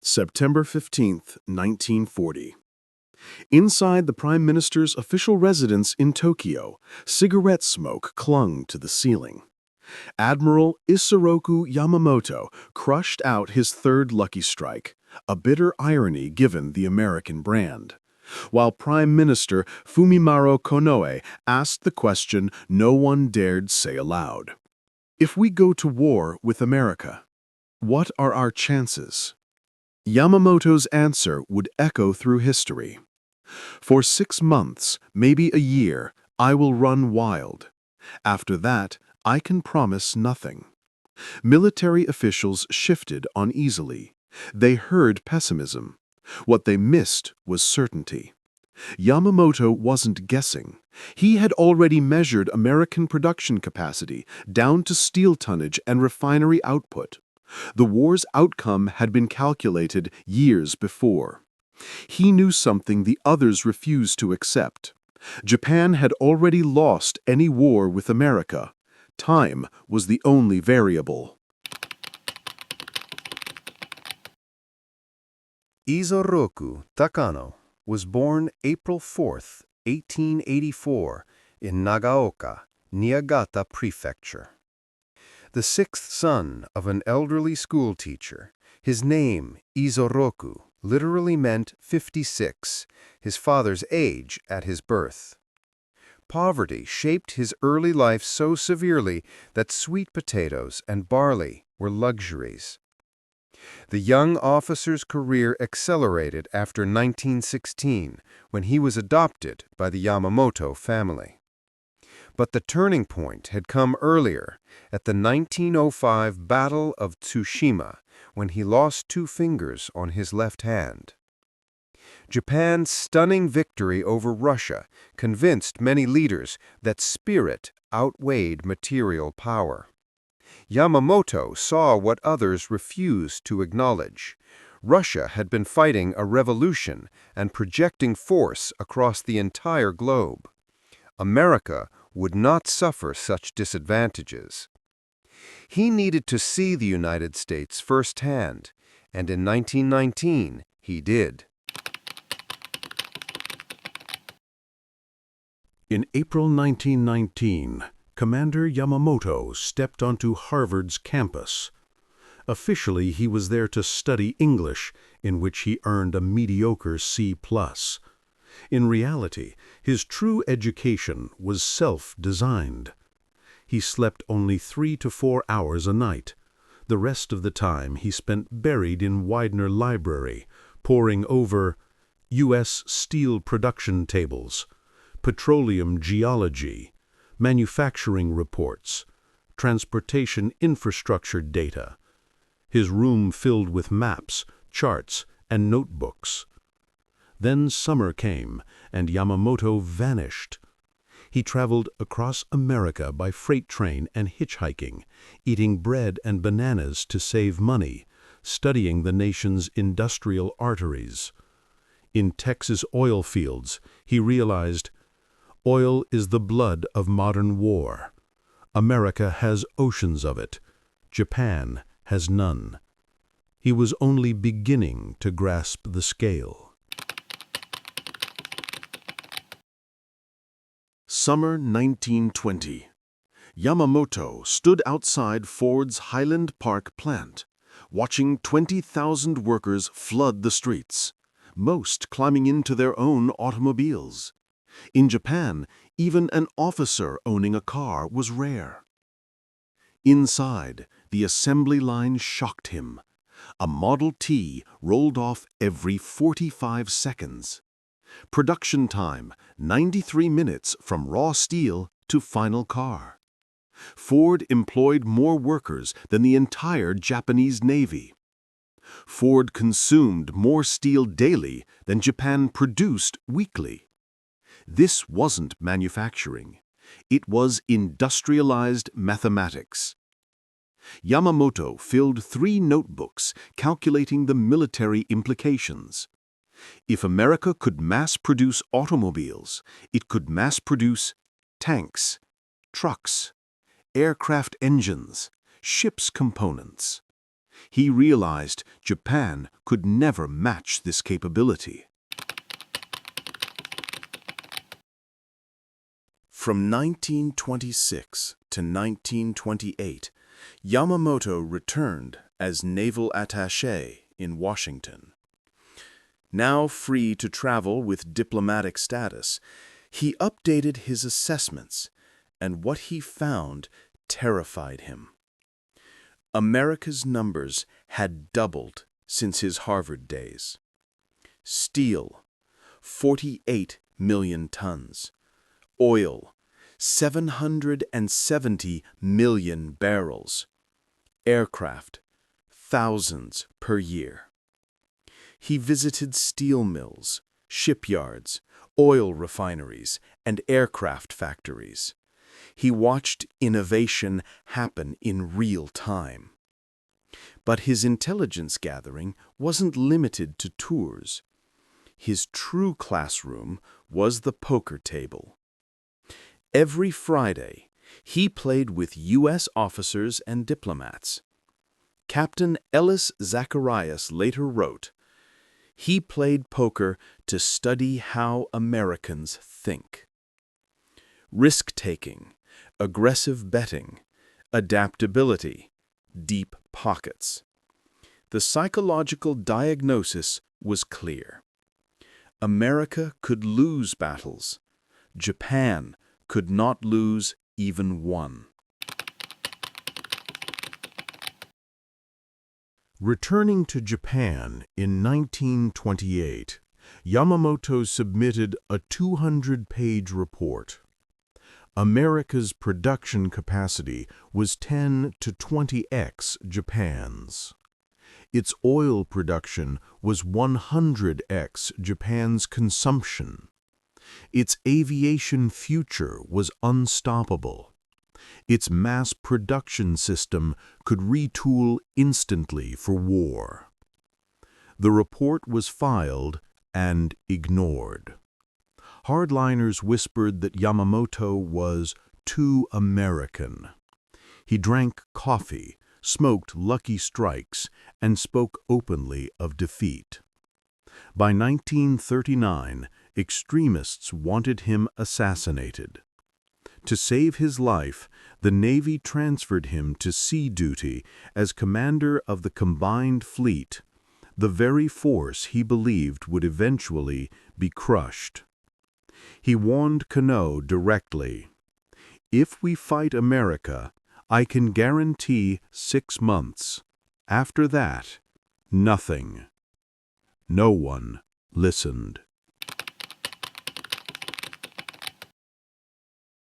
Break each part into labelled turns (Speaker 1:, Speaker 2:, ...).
Speaker 1: September 15th, 1940. Inside the Prime Minister's official residence in Tokyo, cigarette smoke clung to the ceiling. Admiral Isoroku Yamamoto crushed out his third lucky strike, a bitter irony given the American brand. While Prime Minister Fumimaro Konoe asked the question no one dared say aloud. If we go to war with America, what are our chances? Yamamoto's answer would echo through history. For 6 months, maybe a year, I will run wild. After that, I can promise nothing. Military officials shifted uneasily. They heard pessimism. What they missed was certainty. Yamamoto wasn't guessing. He had already measured American production capacity down to steel tonnage and refinery output. The war's outcome had been calculated years before. He knew something the others refused to accept. Japan had already lost any war with America. Time was the only variable.
Speaker 2: Isoroku Takano was born April 4, 1884, in Nagaoka, Niigata Prefecture. The sixth son of an elderly schoolteacher, his name, Isoroku, literally meant 56, his father's age at his birth. Poverty shaped his early life so severely that sweet potatoes and barley were luxuries. The young officer's career accelerated after 1916, when he was adopted by the Yamamoto family. But the turning point had come earlier, at the 1905 Battle of Tsushima, when he lost 2 fingers on his left hand. Japan's stunning victory over Russia convinced many leaders that spirit outweighed material power. Yamamoto saw what others refused to acknowledge. Russia had been fighting a revolution and projecting force across the entire globe. America would not suffer such disadvantages. He needed to see the United States firsthand, and in 1919 he did.
Speaker 1: In April 1919, Commander Yamamoto stepped onto Harvard's campus. Officially, he was there to study English, in which he earned a mediocre C+. In reality, his true education was self-designed. He slept only 3 to 4 hours a night. The rest of the time he spent buried in Widener Library, poring over U.S. steel production tables, petroleum geology, manufacturing reports, transportation infrastructure data. His room filled with maps, charts, and notebooks. Then summer came, and Yamamoto vanished. He traveled across America by freight train and hitchhiking, eating bread and bananas to save money, studying the nation's industrial arteries. In Texas oil fields, he realized, oil is the blood of modern war. America has oceans of it. Japan has none. He was only beginning to grasp the scale. Summer 1920. Yamamoto stood outside Ford's Highland Park plant, watching 20,000 workers flood the streets, most climbing into their own automobiles. In Japan, even an officer owning a car was rare. Inside, the assembly line shocked him. A Model T rolled off every 45 seconds. Production time, 93 minutes from raw steel to final car. Ford employed more workers than the entire Japanese Navy. Ford consumed more steel daily than Japan produced weekly. This wasn't manufacturing. It was industrialized mathematics. Yamamoto filled 3 notebooks calculating the military implications. If America could mass-produce automobiles, it could mass-produce tanks, trucks, aircraft engines, ships' components. He realized Japan could never match this capability. From 1926 to 1928, Yamamoto returned as naval attaché in Washington. Now free to travel with diplomatic status, he updated his assessments, and what he found terrified him. America's numbers had doubled since his Harvard days. Steel, 48 million tons. Oil, 770 million barrels. Aircraft, thousands per year. He visited steel mills, shipyards, oil refineries, and aircraft factories. He watched innovation happen in real time. But his intelligence gathering wasn't limited to tours. His true classroom was the poker table. Every Friday, he played with U.S. officers and diplomats. Captain Ellis Zacharias later wrote, "He played poker to study how Americans think." Risk-taking, aggressive betting, adaptability, deep pockets. The psychological diagnosis was clear. America could lose battles. Japan could not lose even one. Returning to Japan in 1928, Yamamoto submitted a 200-page report. America's production capacity was 10 to 20x Japan's. Its oil production was 100x Japan's consumption. Its aviation future was unstoppable. Its mass production system could retool instantly for war. The report was filed and ignored. Hardliners whispered that Yamamoto was too American. He drank coffee, smoked Lucky Strikes, and spoke openly of defeat. By 1939, extremists wanted him assassinated. To save his life, the Navy transferred him to sea duty as commander of the combined fleet, the very force he believed would eventually be crushed. He warned Kano directly, "If we fight America, I can guarantee 6 months. After that, nothing." No one listened.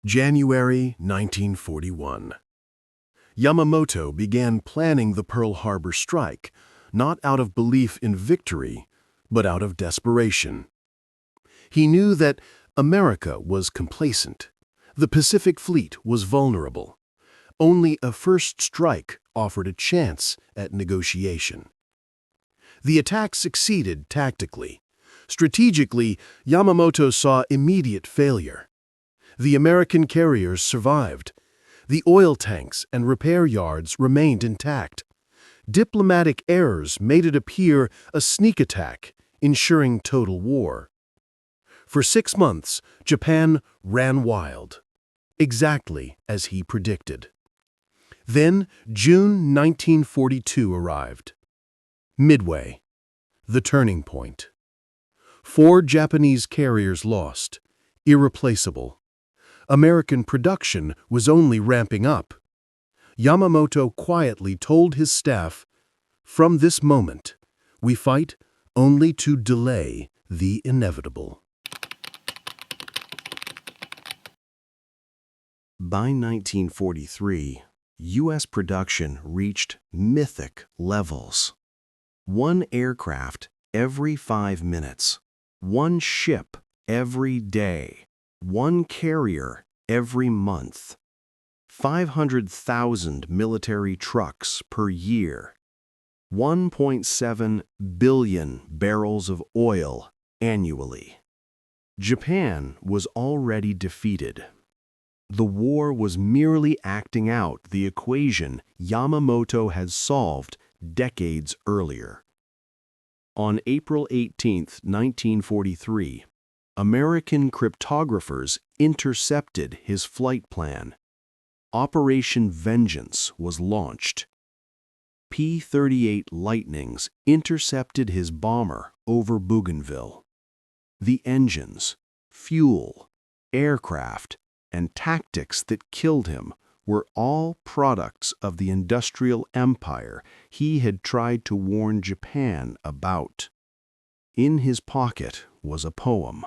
Speaker 1: January 1941. Yamamoto began planning the Pearl Harbor strike, not out of belief in victory, but out of desperation. He knew that America was complacent. The Pacific Fleet was vulnerable. Only a first strike offered a chance at negotiation. The attack succeeded tactically. Strategically, Yamamoto saw immediate failure. The American carriers survived. The oil tanks and repair yards remained intact. Diplomatic errors made it appear a sneak attack, ensuring total war. For 6 months, Japan ran wild, exactly as he predicted. Then, June 1942 arrived. Midway, the turning point. 4 Japanese carriers lost, irreplaceable. American production was only ramping up. Yamamoto quietly told his staff, "From this moment, we fight only to delay the inevitable." By 1943, U.S. production reached mythic levels. 1 aircraft every 5 minutes, 1 ship every day, 1 carrier every month, 500,000 military trucks per year, 1.7 billion barrels of oil annually. Japan was already defeated. The war was merely acting out the equation Yamamoto had solved decades earlier. On April 18, 1943, American cryptographers intercepted his flight plan. Operation Vengeance was launched. P-38 Lightnings intercepted his bomber over Bougainville. The engines, fuel, aircraft, and tactics that killed him were all products of the industrial empire he had tried to warn Japan about. In his pocket was a poem.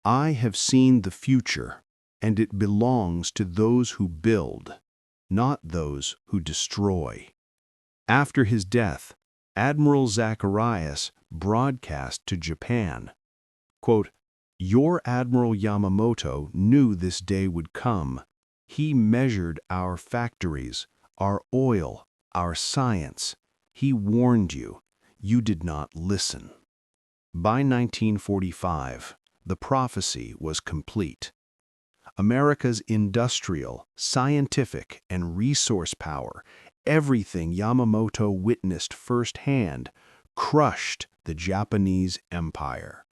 Speaker 1: I have seen the future, and it belongs to those who build, not those who destroy. After his death, Admiral Zacharias broadcast to Japan, quote, "Your Admiral Yamamoto knew this day would come. He measured our factories, our oil, our science. He warned you. You did not listen." By 1945, the prophecy was complete. America's industrial, scientific, and resource power, everything Yamamoto witnessed firsthand, crushed the Japanese Empire.